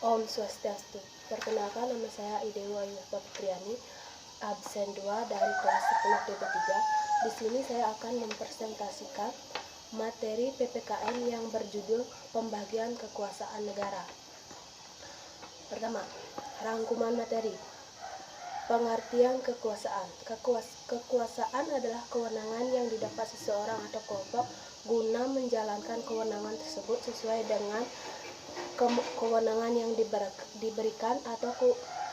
Om Swastiastu. Perkenalkan, nama saya Idewa Yusuf Fitriani, absen 2 dari kelas 10 DP3. Di sini saya akan mempresentasikan materi PPKN yang berjudul Pembagian Kekuasaan Negara. Pertama, rangkuman materi. Pengertian kekuasaan. Kekuasaan adalah kewenangan yang didapat seseorang atau kelompok guna menjalankan kewenangan tersebut sesuai dengan kewenangan yang diberikan, atau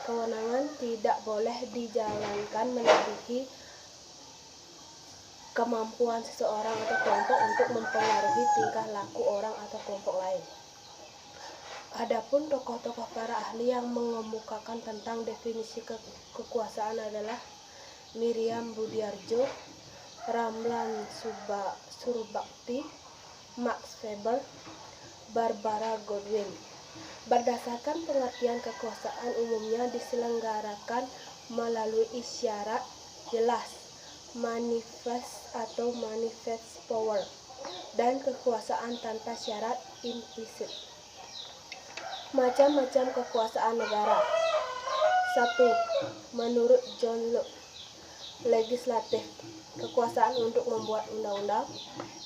kewenangan tidak boleh dijalankan melebihi kemampuan seseorang atau kelompok untuk mempengaruhi tingkah laku orang atau kelompok lain. Adapun tokoh-tokoh para ahli yang mengemukakan tentang definisi kekuasaan adalah Miriam Budiarjo, Ramlan Surbakti, Max Weber, Barbara Godwin. Berdasarkan pengertian, kekuasaan umumnya diselenggarakan melalui isyarat jelas, manifest atau manifest power, dan kekuasaan tanpa syarat implisit. Macam-macam kekuasaan negara. 1. Menurut John Locke, legislatif, kekuasaan untuk membuat undang-undang.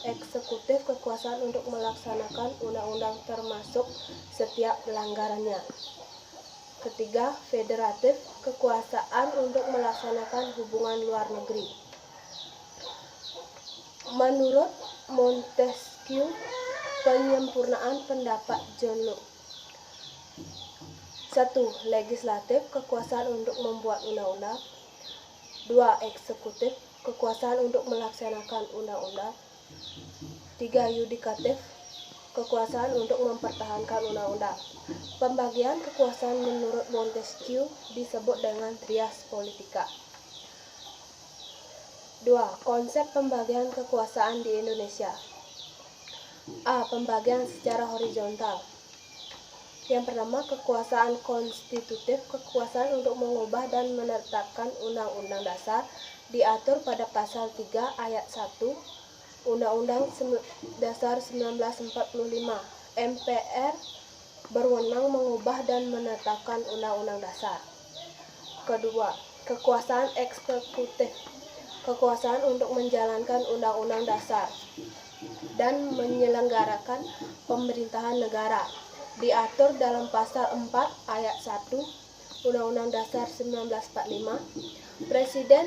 Eksekutif, kekuasaan untuk melaksanakan undang-undang termasuk setiap pelanggarannya. Ketiga, federatif, kekuasaan untuk melaksanakan hubungan luar negeri. Menurut Montesquieu, penyempurnaan pendapat John Locke. 1. Legislatif, kekuasaan untuk membuat undang-undang. 2. Eksekutif, kekuasaan untuk melaksanakan undang-undang. 3. Yudikatif, kekuasaan untuk mempertahankan undang-undang. Pembagian kekuasaan menurut Montesquieu disebut dengan trias politika. 2. Konsep pembagian kekuasaan di Indonesia. A. Pembagian secara horizontal. Yang pertama, kekuasaan konstitutif, kekuasaan untuk mengubah dan menetapkan Undang-Undang Dasar diatur pada pasal 3 ayat 1 Undang-Undang Dasar 1945. MPR berwenang mengubah dan menetapkan Undang-Undang Dasar. Kedua, kekuasaan eksekutif, kekuasaan untuk menjalankan Undang-Undang Dasar dan menyelenggarakan pemerintahan negara diatur dalam pasal 4 ayat 1 Undang-Undang Dasar 1945. Presiden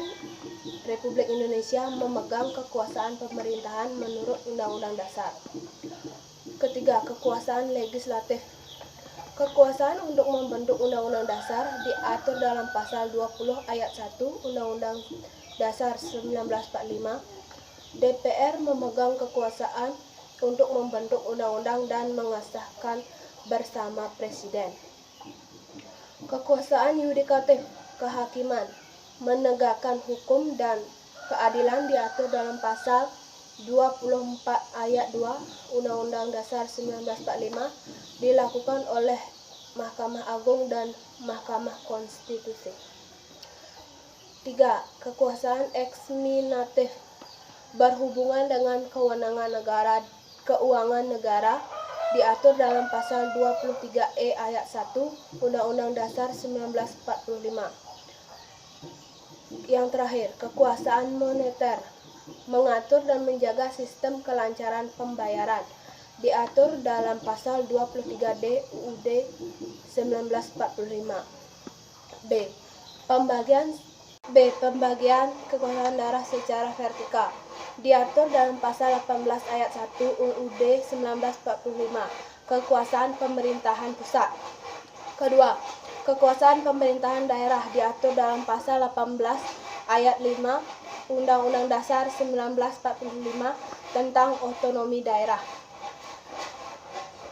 Republik Indonesia memegang kekuasaan pemerintahan menurut Undang-Undang Dasar. Ketiga, kekuasaan legislatif, kekuasaan untuk membentuk Undang-Undang Dasar diatur dalam pasal 20 ayat 1 Undang-Undang Dasar 1945. DPR memegang kekuasaan untuk membentuk undang-undang dan mengesahkan bersama Presiden. Kekuasaan yudikatif, kehakiman, menegakkan hukum dan keadilan diatur dalam pasal 24 ayat 2 Undang-Undang Dasar 1945 dilakukan oleh Mahkamah Agung dan Mahkamah Konstitusi. 3. Kekuasaan eksaminatif, berhubungan dengan kewenangan negara, keuangan negara diatur dalam pasal 23E ayat 1 Undang-Undang Dasar 1945. Yang terakhir, kekuasaan moneter, mengatur dan menjaga sistem kelancaran pembayaran diatur dalam pasal 23D UUD 1945. Pembagian kekuasaan daerah secara vertikal diatur dalam pasal 18 ayat 1 UUD 1945, kekuasaan pemerintahan pusat. Kedua, kekuasaan pemerintahan daerah diatur dalam pasal 18 ayat 5 Undang-Undang Dasar 1945 tentang otonomi daerah.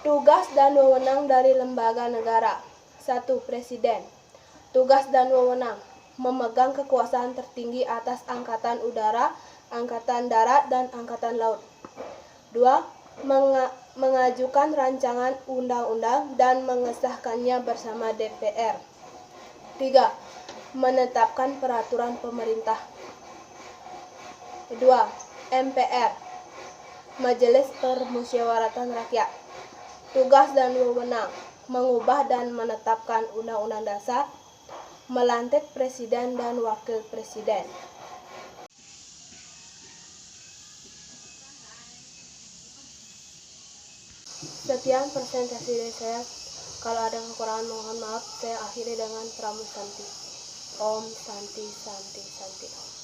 Tugas dan wewenang dari lembaga negara. 1. Presiden. Tugas dan wewenang: memegang kekuasaan tertinggi atas angkatan udara, angkatan darat, dan angkatan laut. 2. Mengajukan rancangan undang-undang dan mengesahkannya bersama DPR. 3. Menetapkan peraturan pemerintah. 2. MPR, Majelis Permusyawaratan Rakyat. Tugas dan wewenang: mengubah dan menetapkan Undang-Undang Dasar, melantik Presiden dan Wakil Presiden. Sekian presentasi dari saya. Kalau ada kekurangan mohon maaf. Saya akhiri dengan Pramu Santi. Om Santi Santi Santi.